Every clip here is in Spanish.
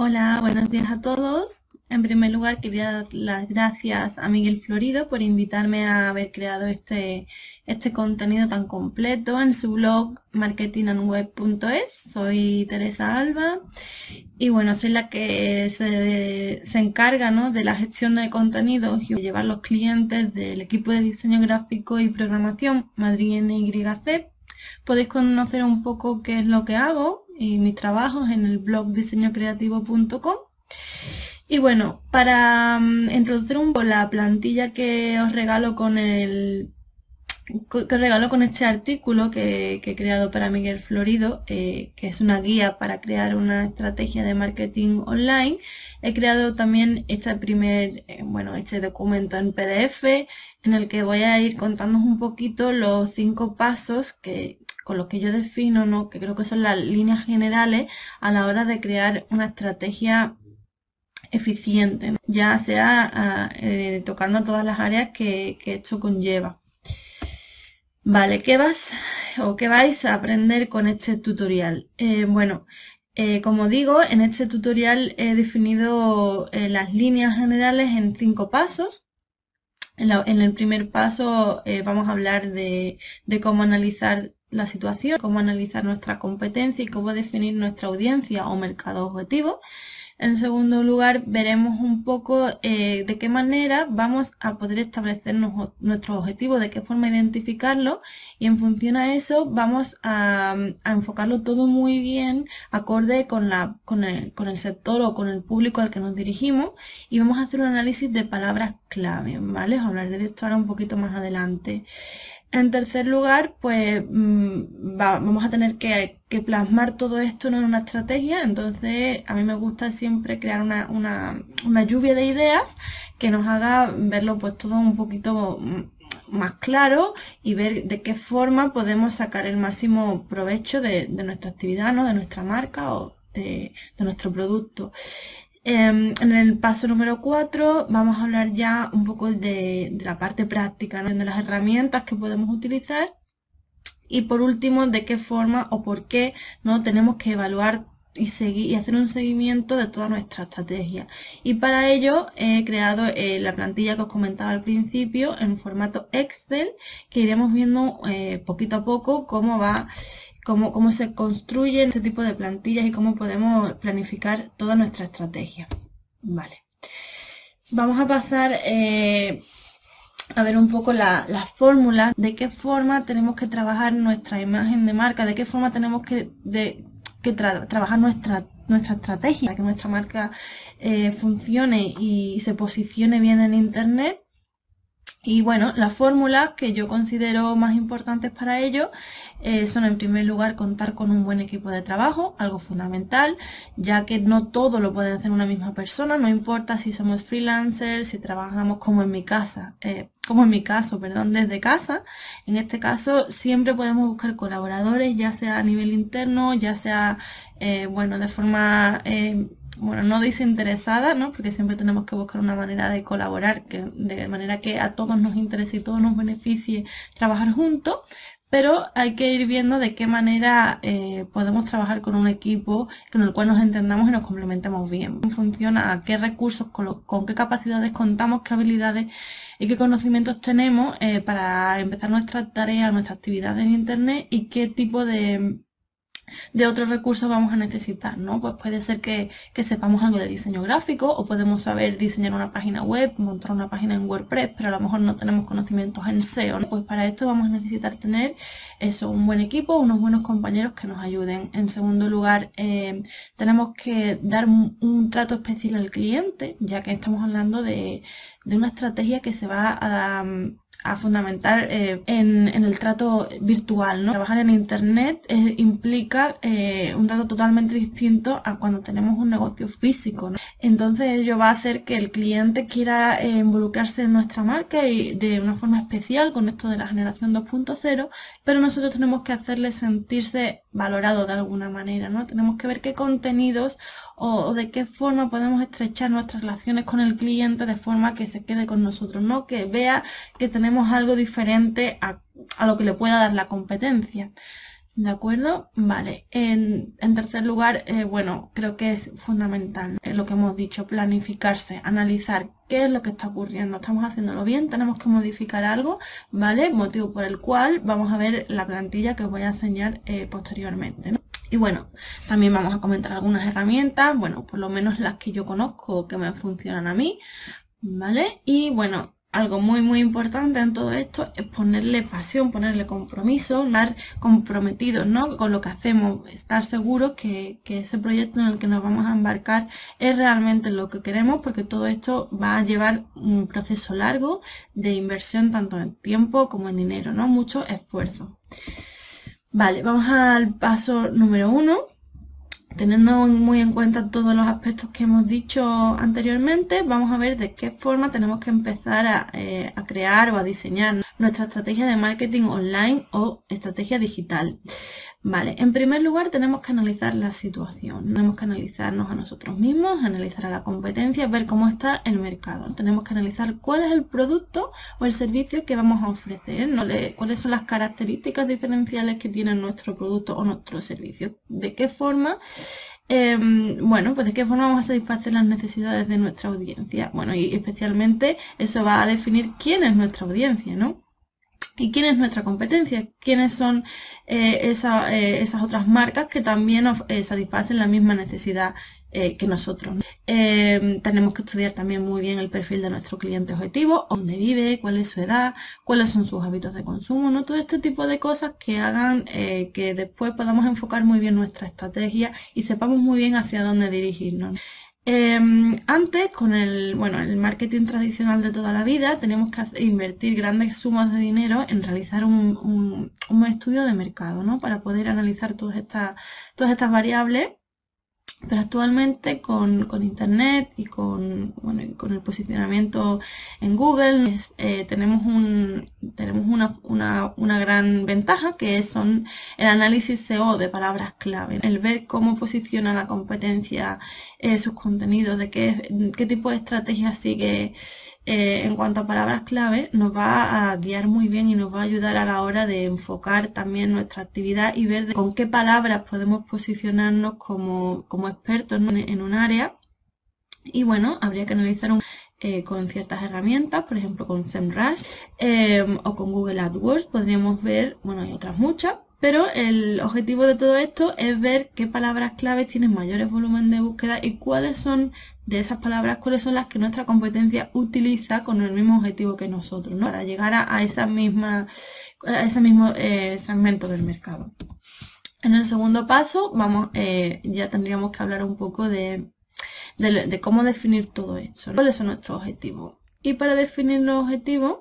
Hola, buenos días a todos. En primer lugar, quería dar las gracias a Miguel Florido por invitarme a haber creado este contenido tan completo en su blog marketingandweb.es. Soy Teresa Alba y bueno, soy la que se encarga, ¿no?, de la gestión de contenidos y de llevar los clientes del equipo de diseño gráfico y programación Madrid NYC. Podéis conocer un poco qué es lo que hago y mis trabajos en el blog diseñocreativo.com. Y bueno, para introducir un poco la plantilla que os regalo con este artículo que he creado para Miguel Florido, que es una guía para crear una estrategia de marketing online. He creado también este documento en PDF en el que voy a ir contándoos un poquito los 5 pasos con los que yo defino, ¿no?, que creo que son las líneas generales a la hora de crear una estrategia eficiente, ¿no?, ya sea tocando todas las áreas que esto conlleva. Vale, ¿qué vais a aprender con este tutorial? Como digo, en este tutorial he definido las líneas generales en 5 pasos. En el primer paso vamos a hablar de cómo analizar la situación, cómo analizar nuestra competencia y cómo definir nuestra audiencia o mercado objetivo. En segundo lugar, veremos un poco de qué manera vamos a poder establecer nuestros objetivos, de qué forma identificarlos, y en función a eso vamos a enfocarlo todo muy bien, acorde con el sector o con el público al que nos dirigimos, y vamos a hacer un análisis de palabras clave, ¿vale? Os hablaré de esto ahora un poquito más adelante. En tercer lugar, pues vamos a tener que plasmar todo esto en una estrategia. Entonces a mí me gusta siempre crear una lluvia de ideas que nos haga verlo pues todo un poquito más claro y ver de qué forma podemos sacar el máximo provecho de nuestra actividad, ¿no?, de nuestra marca o de nuestro producto. En el paso número 4 vamos a hablar ya un poco de la parte práctica, ¿no?, de las herramientas que podemos utilizar, y por último de qué forma o por qué no tenemos que evaluar y hacer un seguimiento de toda nuestra estrategia. Y para ello he creado la plantilla que os comentaba al principio en formato Excel, que iremos viendo poquito a poco cómo se construye este tipo de plantillas y cómo podemos planificar toda nuestra estrategia. Vale. Vamos a pasar a ver un poco las fórmulas, de qué forma tenemos que trabajar nuestra imagen de marca, de qué forma tenemos que trabajar nuestra estrategia para que nuestra marca funcione y se posicione bien en Internet. Y bueno, las fórmulas que yo considero más importantes para ello son, en primer lugar, contar con un buen equipo de trabajo, algo fundamental, ya que no todo lo puede hacer una misma persona, no importa si somos freelancers, si trabajamos como en mi caso, desde casa. En este caso siempre podemos buscar colaboradores, ya sea a nivel interno, ya sea de forma no desinteresada, ¿no?, porque siempre tenemos que buscar una manera de colaborar, de manera que a todos nos interese y todos nos beneficie trabajar juntos, pero hay que ir viendo de qué manera podemos trabajar con un equipo con el cual nos entendamos y nos complementemos bien. Funciona a qué recursos, con qué capacidades contamos, qué habilidades y qué conocimientos tenemos para empezar nuestra tarea, nuestra actividad en Internet, y qué tipo de otros recursos vamos a necesitar, ¿no? Pues puede ser que sepamos algo de diseño gráfico, o podemos saber diseñar una página web, montar una página en WordPress, pero a lo mejor no tenemos conocimientos en SEO, ¿no? Pues para esto vamos a necesitar tener un buen equipo, unos buenos compañeros que nos ayuden. En segundo lugar, tenemos que dar un trato especial al cliente, ya que estamos hablando de una estrategia que se va a fundamentar en el trato virtual, ¿no? Trabajar en Internet implica un trato totalmente distinto a cuando tenemos un negocio físico, ¿no? Entonces ello va a hacer que el cliente quiera involucrarse en nuestra marca y de una forma especial con esto de la generación 2.0, pero nosotros tenemos que hacerle sentirse valorado de alguna manera, ¿no? Tenemos que ver qué contenidos o de qué forma podemos estrechar nuestras relaciones con el cliente de forma que se quede con nosotros, ¿no?, que vea que tenemos algo diferente a lo que le pueda dar la competencia. ¿De acuerdo? Vale. En tercer lugar, bueno, creo que es fundamental, ¿no? Lo que hemos dicho, planificarse, analizar qué es lo que está ocurriendo. ¿Estamos haciéndolo bien? ¿Tenemos que modificar algo? ¿Vale? Motivo por el cual vamos a ver la plantilla que os voy a enseñar posteriormente, ¿no? Y bueno, también vamos a comentar algunas herramientas, bueno, por lo menos las que yo conozco que me funcionan a mí, ¿vale? Y bueno, algo muy importante en todo esto es ponerle pasión, ponerle compromiso, estar comprometidos, ¿no? Con lo que hacemos, estar seguros que ese proyecto en el que nos vamos a embarcar es realmente lo que queremos, porque todo esto va a llevar un proceso largo de inversión tanto en tiempo como en dinero, ¿no? Mucho esfuerzo. Vale, vamos al paso número 1. Teniendo muy en cuenta todos los aspectos que hemos dicho anteriormente, vamos a ver de qué forma tenemos que empezar a crear o a diseñar nuestra estrategia de marketing online o estrategia digital. Vale, en primer lugar tenemos que analizar la situación, tenemos que analizarnos a nosotros mismos, analizar a la competencia, ver cómo está el mercado. Tenemos que analizar cuál es el producto o el servicio que vamos a ofrecer, ¿no? Cuáles son las características diferenciales que tiene nuestro producto o nuestro servicio, de qué forma bueno, pues de qué forma vamos a satisfacer las necesidades de nuestra audiencia. Bueno, y especialmente eso va a definir quién es nuestra audiencia, ¿no? ¿Y quién es nuestra competencia? ¿Quiénes son esas otras marcas que también satisfacen la misma necesidad que nosotros? Tenemos que estudiar también muy bien el perfil de nuestro cliente objetivo, dónde vive, cuál es su edad, cuáles son sus hábitos de consumo, ¿no? Todo este tipo de cosas que hagan que después podamos enfocar muy bien nuestra estrategia y sepamos muy bien hacia dónde dirigirnos. Antes, con el marketing tradicional de toda la vida, tenemos que invertir grandes sumas de dinero en realizar un estudio de mercado, ¿no? Para poder analizar todas estas variables. Pero actualmente con Internet y con el posicionamiento en Google tenemos una gran ventaja, que son el análisis SEO de palabras clave, el ver cómo posiciona la competencia sus contenidos, de qué tipo de estrategia sigue en cuanto a palabras clave, nos va a guiar muy bien y nos va a ayudar a la hora de enfocar también nuestra actividad y ver con qué palabras podemos posicionarnos como expertos, ¿no? en un área. Y bueno, habría que analizar con ciertas herramientas, por ejemplo con SEMrush o con Google AdWords. Podríamos ver, bueno, hay otras muchas, pero el objetivo de todo esto es ver qué palabras claves tienen mayores volumen de búsqueda y cuáles son de esas palabras, cuáles son las que nuestra competencia utiliza con el mismo objetivo que nosotros, ¿no? Para llegar a ese mismo segmento del mercado. En el segundo paso, ya tendríamos que hablar un poco de cómo definir todo esto, ¿no? ¿Cuáles son nuestros objetivos? Y para definir los objetivos,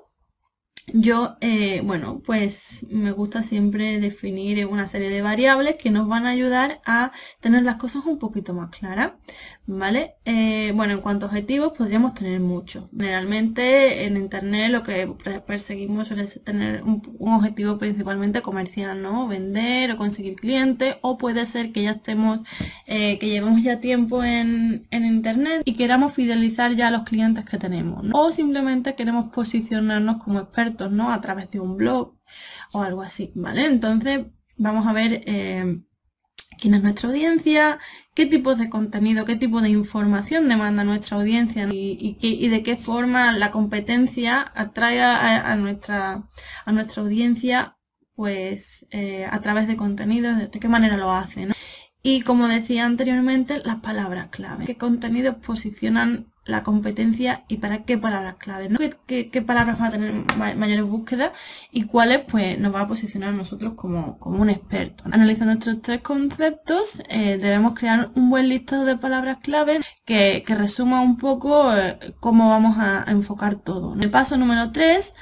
yo, bueno, pues me gusta siempre definir una serie de variables que nos van a ayudar a tener las cosas un poquito más claras, ¿vale? Bueno, en cuanto a objetivos, podríamos tener muchos. Generalmente en Internet lo que perseguimos suele ser tener un objetivo principalmente comercial, ¿no? Vender o conseguir clientes, o puede ser que ya que llevemos ya tiempo en Internet y queramos fidelizar ya a los clientes que tenemos, ¿no? O simplemente queremos posicionarnos como expertos, ¿no? A través de un blog o algo así, ¿vale? Entonces vamos a ver quién es nuestra audiencia, qué tipos de contenido, qué tipo de información demanda nuestra audiencia, ¿no? y de qué forma la competencia atrae a nuestra audiencia, pues a través de contenidos, de qué manera lo hace, ¿no? Y como decía anteriormente, las palabras clave. ¿Qué contenidos posicionan la competencia y para qué palabras clave, ¿no? ¿Qué palabras van a tener mayores búsquedas y cuáles pues nos va a posicionar a nosotros como un experto? Analizando estos tres conceptos, debemos crear un buen listado de palabras clave que resuma un poco cómo vamos a enfocar todo. En el paso número 3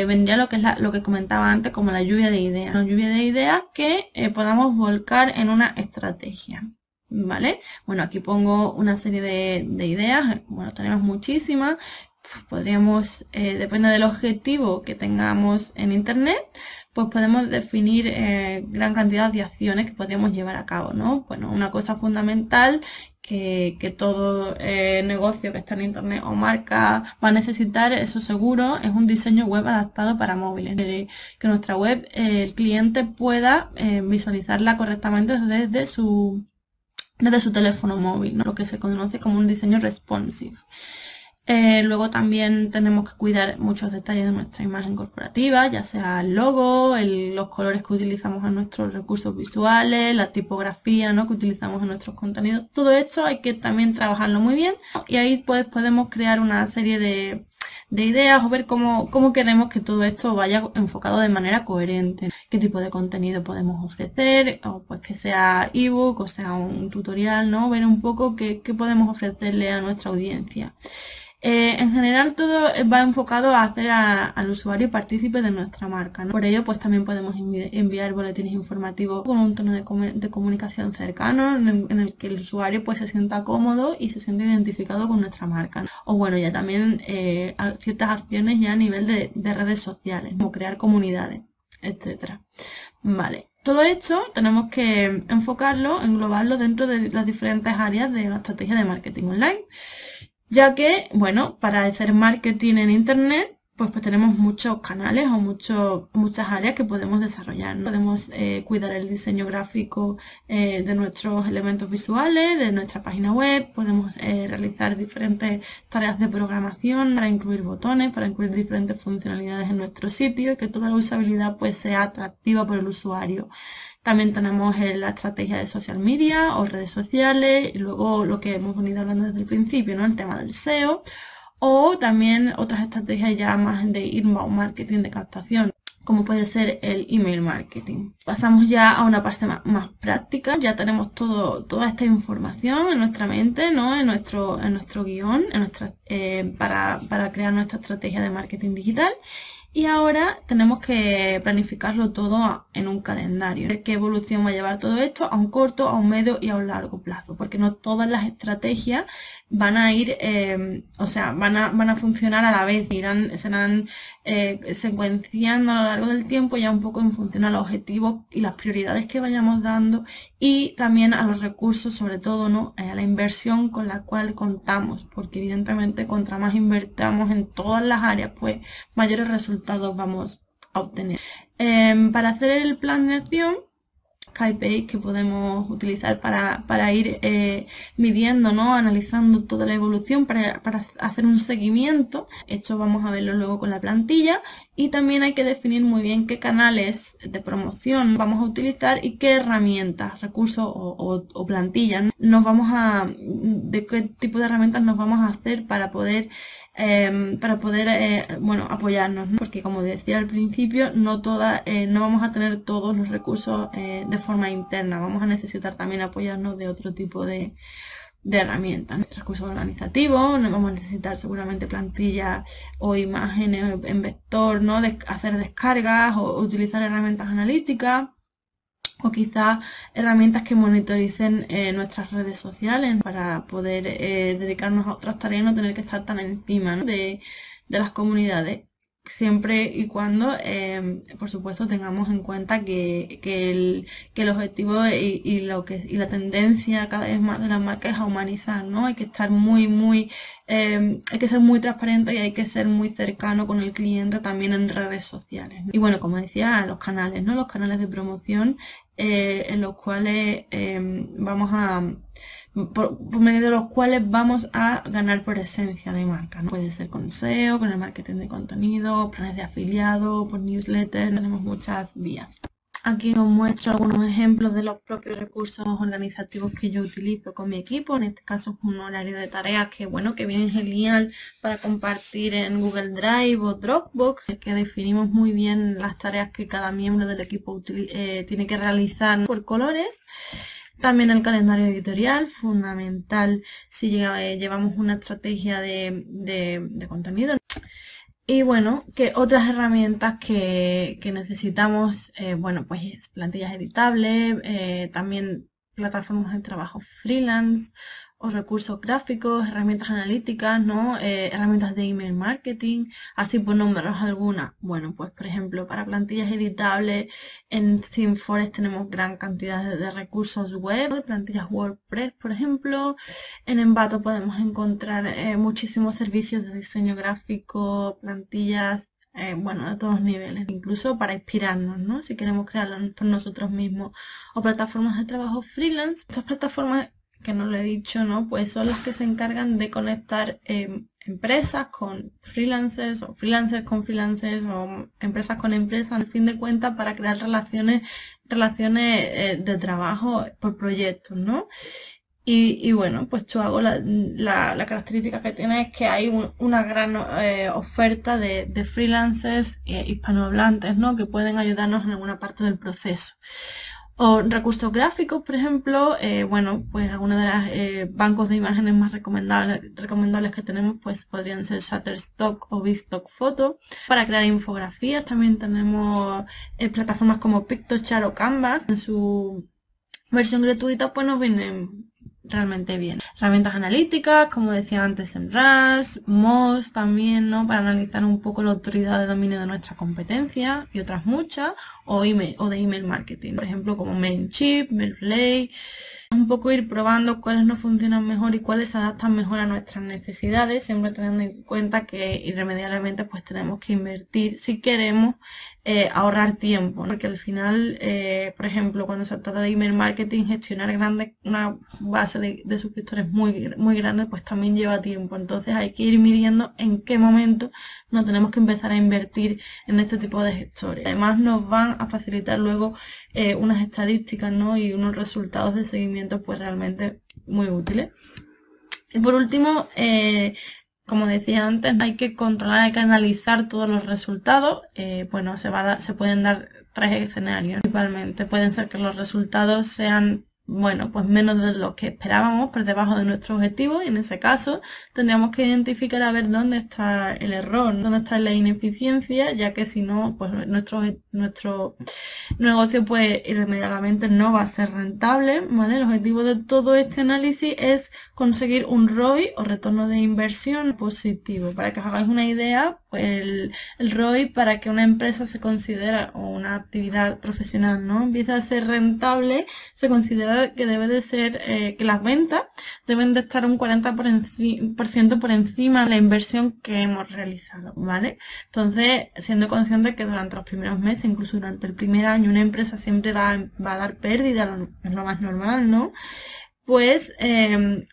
vendría lo que es lo que comentaba antes, como la lluvia de ideas. Una lluvia de ideas que podamos volcar en una estrategia, ¿vale? Bueno, aquí pongo una serie de ideas. Bueno, tenemos muchísimas. Podríamos, depende del objetivo que tengamos en Internet, pues podemos definir gran cantidad de acciones que podríamos llevar a cabo, ¿no? Bueno, una cosa fundamental que todo negocio que está en internet o marca va a necesitar, eso seguro, es un diseño web adaptado para móviles. Que nuestra web, el cliente pueda visualizarla correctamente desde su teléfono móvil, ¿no? Lo que se conoce como un diseño responsive. Luego también tenemos que cuidar muchos detalles de nuestra imagen corporativa, ya sea el logo, los colores que utilizamos en nuestros recursos visuales, la tipografía, ¿no?, que utilizamos en nuestros contenidos. Todo esto hay que también trabajarlo muy bien y ahí pues podemos crear una serie de ideas o ver cómo queremos que todo esto vaya enfocado de manera coherente. Qué tipo de contenido podemos ofrecer, o pues que sea ebook o sea un tutorial, ¿no? Ver un poco qué podemos ofrecerle a nuestra audiencia. En general todo va enfocado a hacer al usuario partícipe de nuestra marca, ¿no? Por ello pues también podemos enviar boletines informativos con un tono de comunicación cercano en el que el usuario pues se sienta cómodo y se siente identificado con nuestra marca, ¿no? O bueno, ya también ciertas acciones ya a nivel de redes sociales, como crear comunidades, etcétera. Vale. Todo esto tenemos que enfocarlo, englobarlo dentro de las diferentes áreas de la estrategia de marketing online. Ya que, bueno, para hacer marketing en internet, pues tenemos muchos canales o muchas áreas que podemos desarrollar, ¿no? Podemos cuidar el diseño gráfico de nuestros elementos visuales, de nuestra página web, podemos realizar diferentes tareas de programación para incluir botones, para incluir diferentes funcionalidades en nuestro sitio y que toda la usabilidad pues sea atractiva por el usuario. También tenemos la estrategia de social media o redes sociales, y luego lo que hemos venido hablando desde el principio, ¿no?, el tema del SEO, o también otras estrategias ya más de inbound marketing, de captación, como puede ser el email marketing. Pasamos ya a una parte más práctica. Ya tenemos toda esta información en nuestra mente, ¿no?, en nuestro guión, para crear nuestra estrategia de marketing digital. Y ahora tenemos que planificarlo todo en un calendario. Ver qué evolución va a llevar todo esto a un corto, a un medio y a un largo plazo. Porque no todas las estrategias van a ir, van a funcionar a la vez. Serán secuenciando a lo largo del tiempo, ya un poco en función a los objetivos y las prioridades que vayamos dando. Y también a los recursos, sobre todo, ¿no?, a la inversión con la cual contamos. Porque evidentemente, contra más invertamos en todas las áreas, pues mayores resultados vamos a obtener. Para hacer el plan de acción, KPIs que podemos utilizar para ir midiendo, ¿no?, analizando toda la evolución, para hacer un seguimiento. Esto vamos a verlo luego con la plantilla. Y también hay que definir muy bien qué canales de promoción vamos a utilizar y qué herramientas, recursos o plantillas de qué tipo de herramientas nos vamos a hacer para poder apoyarnos, ¿no? Porque como decía al principio, no vamos a tener todos los recursos de forma interna, vamos a necesitar también apoyarnos de otro tipo de herramientas, ¿no? Recursos organizativos, nos vamos a necesitar seguramente plantillas o imágenes en vector, ¿no?, hacer descargas o utilizar herramientas analíticas. O quizás herramientas que monitoricen nuestras redes sociales para poder dedicarnos a otras tareas y no tener que estar tan encima, ¿no?, de las comunidades. Siempre y cuando, por supuesto, tengamos en cuenta que el objetivo y la tendencia cada vez más de las marcas es a humanizar, ¿no? Hay que estar hay que ser muy transparente y hay que ser muy cercano con el cliente también en redes sociales, ¿no? Y bueno, como decía, los canales, ¿no? Los canales de promoción en los cuales por medio de los cuales vamos a ganar presencia de marca, ¿no? Puede ser con SEO, con el marketing de contenido, planes de afiliado, por newsletter, tenemos muchas vías. Aquí os muestro algunos ejemplos de los propios recursos organizativos que yo utilizo con mi equipo. En este caso es un horario de tareas que viene genial para compartir en Google Drive o Dropbox, que definimos muy bien las tareas que cada miembro del equipo tiene que realizar por colores. También el calendario editorial, fundamental si llevamos una estrategia de contenido. Y bueno, que otras herramientas que necesitamos, pues plantillas editables, también plataformas de trabajo freelance o recursos gráficos, herramientas analíticas, ¿no? Herramientas de email marketing, así por nombraros algunas. Bueno, pues por ejemplo, para plantillas editables en ThemeForest tenemos gran cantidad de recursos web, de plantillas WordPress, por ejemplo. En Envato podemos encontrar muchísimos servicios de diseño gráfico, plantillas, bueno, de todos los niveles, incluso para inspirarnos, ¿no? Si queremos crearlo por nosotros mismos, o plataformas de trabajo freelance. Estas plataformas, que no lo he dicho, ¿no? Pues son las que se encargan de conectar empresas con freelancers, o freelancers con freelancers, o empresas con empresas, al fin de cuentas, para crear relaciones de trabajo por proyectos, ¿no? Y bueno, pues Chuago la característica que tiene es que hay una gran oferta de freelancers hispanohablantes, ¿no? Que pueden ayudarnos en alguna parte del proceso. O recursos gráficos, por ejemplo, bueno, pues algunos de los bancos de imágenes más recomendables que tenemos, pues podrían ser Shutterstock o Bitstock Photo. Para crear infografías también tenemos plataformas como Pictochart o Canvas. En su versión gratuita, pues nos vienen realmente bien. Herramientas analíticas, como decía antes, SEMrush, Moz también, ¿no? Para analizar un poco la autoridad de dominio de nuestra competencia y otras muchas, o de email marketing, por ejemplo, como Mailchimp, Mailplay. Un poco ir probando cuáles nos funcionan mejor y cuáles se adaptan mejor a nuestras necesidades, siempre teniendo en cuenta que irremediablemente pues tenemos que invertir si queremos ahorrar tiempo, ¿no? Porque al final, por ejemplo, cuando se trata de email marketing, gestionar una base de suscriptores muy grande, pues también lleva tiempo. Entonces hay que ir midiendo en qué momento nos tenemos que empezar a invertir en este tipo de gestores. Además nos van a facilitar luego unas estadísticas, ¿no? Y unos resultados de seguimiento pues realmente muy útiles. Y por último, como decía antes, hay que controlar, hay que analizar todos los resultados. Bueno, se pueden dar 3 escenarios principalmente. Pueden ser que los resultados sean, bueno, pues menos de lo que esperábamos, por debajo de nuestro objetivo, y en ese caso tendríamos que identificar a ver dónde está el error, dónde está la ineficiencia, ya que si no, pues nuestro negocio pues irremediablemente no va a ser rentable, ¿vale? El objetivo de todo este análisis es conseguir un ROI o retorno de inversión positivo. Para que os hagáis una idea, pues el ROI, para que una empresa se considera, o una actividad profesional, ¿no? Empieza a ser rentable, se considera que debe de ser, que las ventas deben de estar un 40% por encima de la inversión que hemos realizado, ¿vale? Entonces, siendo consciente que durante los primeros meses, incluso durante el primer año, una empresa siempre va a dar pérdida, es lo más normal, ¿no? Pues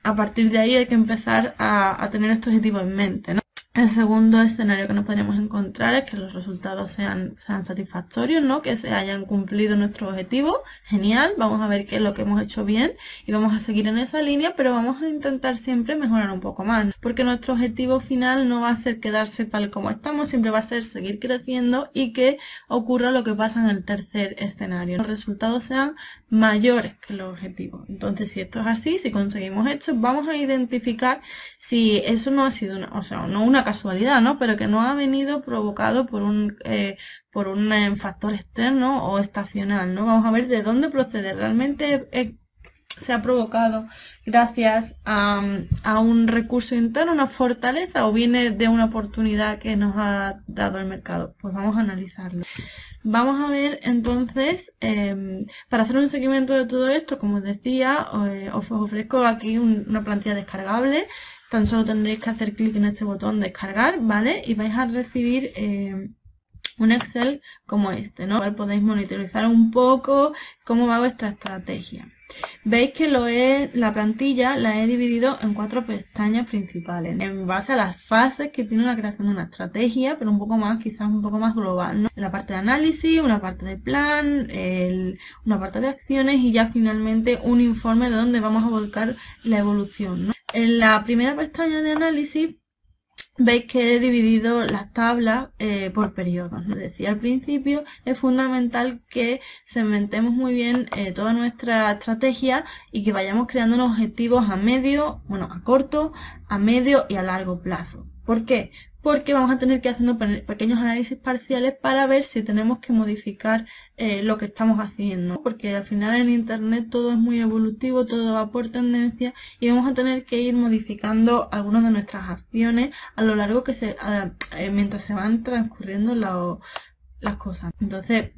a partir de ahí hay que empezar a tener estos objetivos en mente, ¿no? El segundo escenario que nos podríamos encontrar es que los resultados sean satisfactorios, ¿no? Que se hayan cumplido nuestros objetivos. Genial, vamos a ver qué es lo que hemos hecho bien y vamos a seguir en esa línea, pero vamos a intentar siempre mejorar un poco más, porque nuestro objetivo final no va a ser quedarse tal como estamos, siempre va a ser seguir creciendo y que ocurra lo que pasa en el tercer escenario. Los resultados sean mayores que los objetivos. Entonces, si esto es así, si conseguimos esto, vamos a identificar si eso no ha sido no una casualidad, ¿no? Pero que no ha venido provocado por un factor externo o estacional, ¿no? Vamos a ver de dónde procede. Realmente se ha provocado gracias a un recurso interno, una fortaleza, o viene de una oportunidad que nos ha dado el mercado. Pues vamos a analizarlo. Vamos a ver entonces, para hacer un seguimiento de todo esto, como os decía, os ofrezco aquí una plantilla descargable. Tan solo tendréis que hacer clic en este botón descargar, ¿vale? Y vais a recibir un Excel como este, ¿no? Podéis monitorizar un poco cómo va vuestra estrategia. Veis que la plantilla la he dividido en 4 pestañas principales, en base a las fases que tiene la creación de una estrategia, pero un poco más, quizás un poco más global, ¿no? La parte de análisis, una parte de plan, una parte de acciones y ya finalmente un informe de dónde vamos a volcar la evolución, ¿no? En la primera pestaña de análisis veis que he dividido las tablas por periodos. Como decía al principio, es fundamental que segmentemos muy bien toda nuestra estrategia y que vayamos creando unos objetivos a corto, a medio y a largo plazo. ¿Por qué? porque vamos a tener que ir haciendo pequeños análisis parciales para ver si tenemos que modificar lo que estamos haciendo, porque al final en internet todo es muy evolutivo, todo va por tendencia y vamos a tener que ir modificando algunas de nuestras acciones a lo largo mientras se van transcurriendo las cosas. Entonces,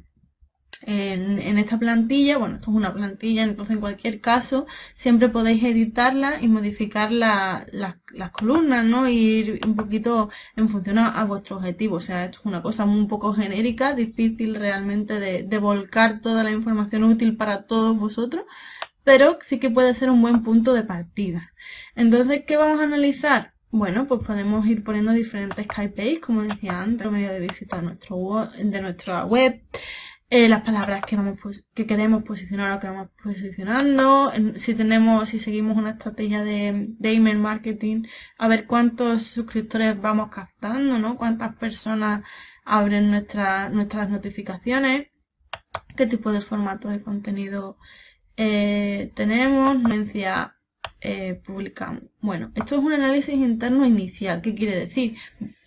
en esta plantilla, bueno, esto es una plantilla, entonces en cualquier caso siempre podéis editarla y modificar las columnas, ¿no? Y ir un poquito en función a vuestro objetivo. O sea, esto es una cosa un poco genérica, difícil realmente de volcar toda la información útil para todos vosotros, pero sí que puede ser un buen punto de partida. Entonces, ¿qué vamos a analizar? Bueno, pues podemos ir poniendo diferentes KPIs, como decía antes, por medio de visita de nuestra web, las palabras que queremos posicionar o que vamos posicionando, si seguimos una estrategia de email marketing, a ver cuántos suscriptores vamos captando, ¿no? Cuántas personas abren nuestras notificaciones, qué tipo de formato de contenido tenemos, publicamos. Bueno, esto es un análisis interno inicial. ¿Qué quiere decir?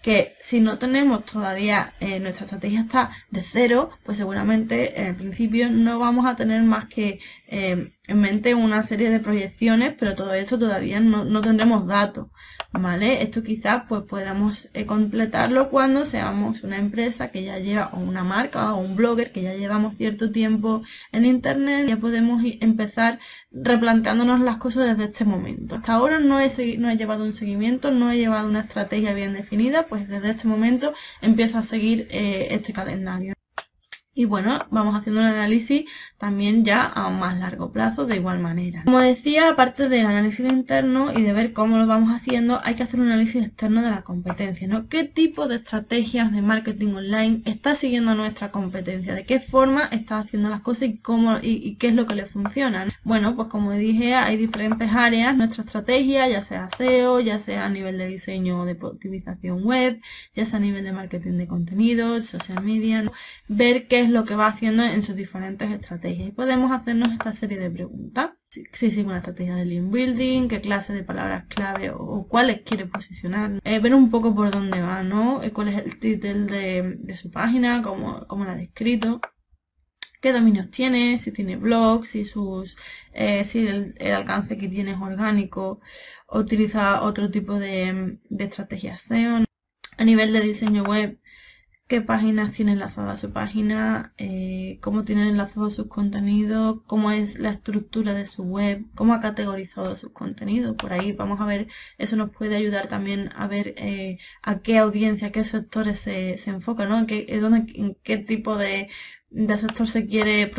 Que si no tenemos todavía, nuestra estrategia está de cero, pues seguramente en principio no vamos a tener más que en mente una serie de proyecciones, pero todo esto todavía no tendremos datos, ¿vale? Esto quizás pues podamos completarlo cuando seamos una empresa que ya lleva, o una marca, o un blogger que ya llevamos cierto tiempo en internet, ya podemos empezar replanteándonos las cosas desde este momento. Hasta ahora no he llevado un seguimiento, no he llevado una estrategia bien definida, pues desde este momento empiezo a seguir este calendario. Y bueno, vamos haciendo un análisis también ya a más largo plazo de igual manera. Como decía, aparte del análisis interno y de ver cómo lo vamos haciendo, hay que hacer un análisis externo de la competencia, ¿no? ¿Qué tipo de estrategias de marketing online está siguiendo nuestra competencia? ¿De qué forma está haciendo las cosas y qué es lo que le funciona? Bueno, pues como dije, hay diferentes áreas, nuestra estrategia, ya sea SEO, ya sea a nivel de diseño o de optimización web, ya sea a nivel de marketing de contenido, social media, ¿no? Ver qué es lo que va haciendo en sus diferentes estrategias. Y podemos hacernos esta serie de preguntas. Si sigue una estrategia de link building, qué clase de palabras clave o cuáles quiere posicionar. Ver un poco por dónde va, ¿no? Cuál es el título de su página, cómo la ha descrito. Qué dominios tiene, si tiene blogs, si el alcance que tiene es orgánico, o utiliza otro tipo de estrategias SEO, ¿no? A nivel de diseño web, qué páginas tiene enlazada a su página, cómo tiene enlazados sus contenidos, cómo es la estructura de su web, cómo ha categorizado sus contenidos. Por ahí vamos a ver, eso nos puede ayudar también a ver a qué audiencia, a qué sectores se enfoca, ¿no? En qué tipo de sector se quiere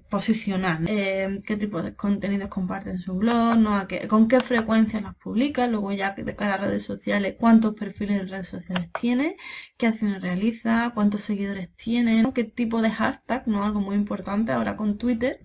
posicionar, qué tipo de contenidos comparte en su blog, ¿no? Con qué frecuencia las publica, luego ya de cara a redes sociales, cuántos perfiles en redes sociales tiene, qué acciones realiza, cuántos seguidores tiene, ¿no? Qué tipo de hashtag, ¿no? Algo muy importante ahora con Twitter,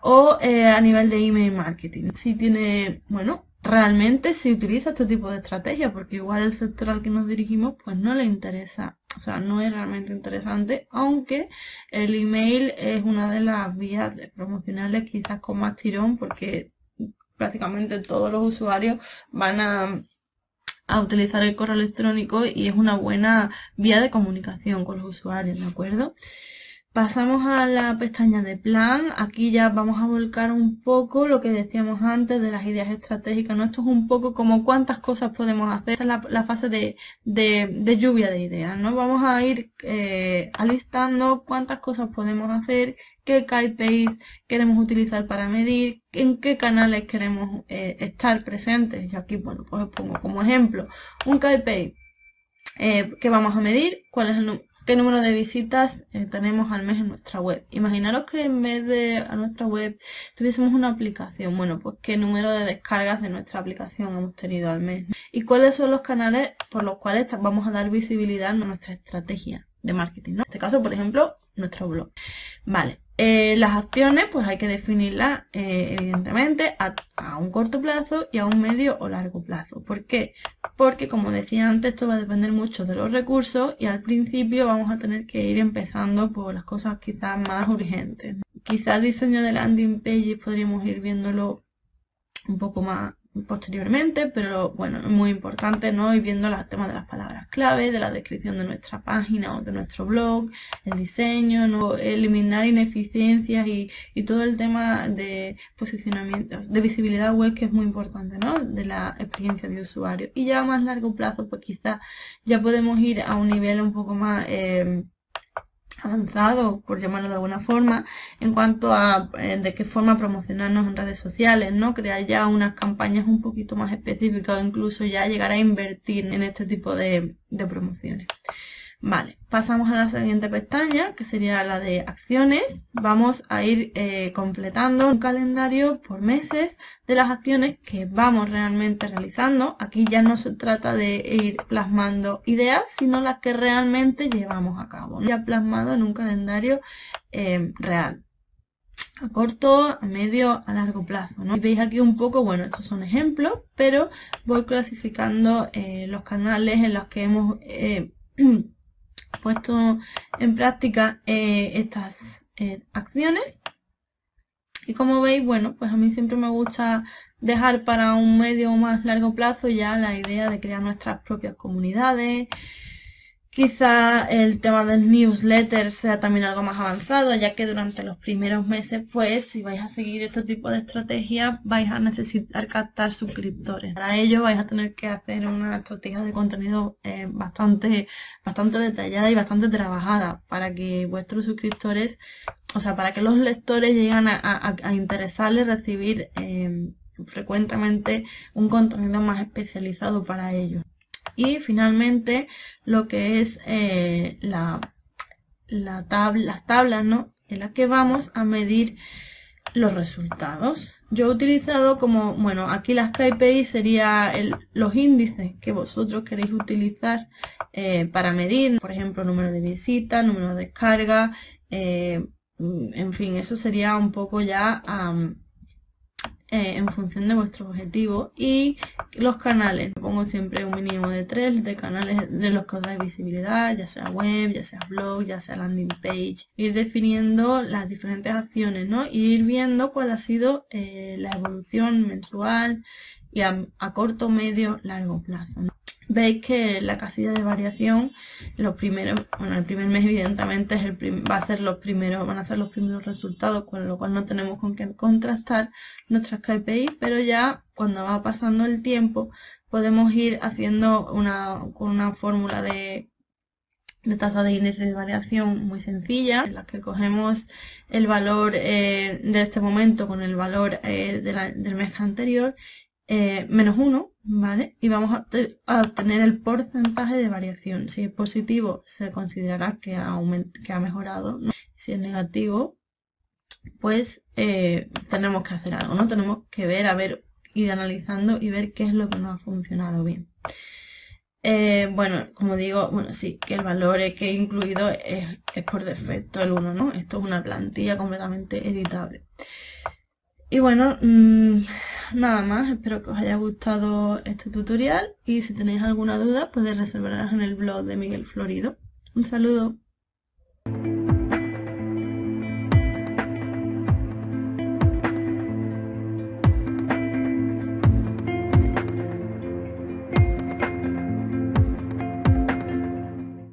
o a nivel de email marketing. Si tiene, bueno, realmente se utiliza este tipo de estrategia, porque igual el sector al que nos dirigimos pues no le interesa, o sea, no es realmente interesante, aunque el email es una de las vías promocionales quizás con más tirón, porque prácticamente todos los usuarios van a utilizar el correo electrónico y es una buena vía de comunicación con los usuarios, ¿de acuerdo? Pasamos a la pestaña de plan. Aquí ya vamos a volcar un poco lo que decíamos antes de las ideas estratégicas, ¿no? Esto es un poco como cuántas cosas podemos hacer. Esta es la fase de lluvia de ideas, ¿no? Vamos a ir alistando cuántas cosas podemos hacer, qué KPIs queremos utilizar para medir, en qué canales queremos estar presentes. Y aquí, bueno, pues os pongo como ejemplo un KPI que vamos a medir, cuál es qué número de visitas tenemos al mes en nuestra web. Imaginaros que en vez de a nuestra web tuviésemos una aplicación. Bueno, pues qué número de descargas de nuestra aplicación hemos tenido al mes. Y cuáles son los canales por los cuales vamos a dar visibilidad a nuestra estrategia de marketing, ¿no? En este caso, por ejemplo, nuestro blog. Vale. Las acciones pues hay que definirlas evidentemente a un corto plazo y a un medio o largo plazo. ¿Por qué? Porque como decía antes, esto va a depender mucho de los recursos y al principio vamos a tener que ir empezando por las cosas quizás más urgentes. Quizás diseño de landing pages podríamos ir viéndolo un poco más posteriormente, pero bueno, es muy importante, ¿no? Ir viendo los temas de las palabras clave, de la descripción de nuestra página o de nuestro blog, el diseño, ¿no? Eliminar ineficiencias y todo el tema de posicionamiento, de visibilidad web, que es muy importante, ¿no? De la experiencia de usuario. Y ya a más largo plazo, pues quizás ya podemos ir a un nivel un poco más avanzado, por llamarlo de alguna forma, en cuanto a de qué forma promocionarnos en redes sociales, ¿no? Crear ya unas campañas un poquito más específicas o incluso ya llegar a invertir en este tipo de promociones. Vale, pasamos a la siguiente pestaña, que sería la de acciones. Vamos a ir completando un calendario por meses de las acciones que vamos realmente realizando. Aquí ya no se trata de ir plasmando ideas, sino las que realmente llevamos a cabo, ¿no? Ya plasmado en un calendario real, a corto, a medio, a largo plazo, ¿no? Y veis aquí un poco, bueno, estos son ejemplos, pero voy clasificando los canales en los que hemos puesto en práctica estas acciones. Y como veis, bueno, pues a mí siempre me gusta dejar para un medio o más largo plazo ya la idea de crear nuestras propias comunidades. Quizá el tema del newsletter sea también algo más avanzado, ya que durante los primeros meses, pues, si vais a seguir este tipo de estrategias, vais a necesitar captar suscriptores. Para ello vais a tener que hacer una estrategia de contenido bastante detallada y bastante trabajada para que vuestros suscriptores, o sea, para que los lectores lleguen a interesarles recibir frecuentemente un contenido más especializado para ellos. Y finalmente lo que es las tablas, ¿no? En las que vamos a medir los resultados. Yo he utilizado como, bueno, aquí las KPI serían los índices que vosotros queréis utilizar para medir, por ejemplo, número de visitas, número de descargas, en fin, eso sería un poco ya en función de vuestro objetivo. Y los canales, pongo siempre un mínimo de 3 de canales de los que os dais visibilidad, ya sea web, ya sea blog, ya sea landing page. Ir definiendo las diferentes acciones, ¿no? Y ir viendo cuál ha sido la evolución mensual y a corto, medio, largo plazo, ¿no? Veis que la casilla de variación, los primeros, bueno, el primer mes evidentemente es van a ser los primeros resultados, con lo cual no tenemos con qué contrastar nuestras KPI, pero ya cuando va pasando el tiempo podemos ir haciendo con una fórmula de tasa de índice de variación muy sencilla, en la que cogemos el valor de este momento con el valor del mes anterior, menos 1, ¿vale? Y vamos a obtener el porcentaje de variación. Si es positivo, se considerará que ha mejorado, ¿no? Si es negativo, pues tenemos que hacer algo, ¿no? Tenemos que ir analizando y ver qué es lo que no ha funcionado bien. Bueno, como digo, bueno, sí, que el valor que he incluido es por defecto el 1, ¿no? Esto es una plantilla completamente editable. Y bueno, nada más, espero que os haya gustado este tutorial y si tenéis alguna duda podéis resolverlas en el blog de Miguel Florido. Un saludo.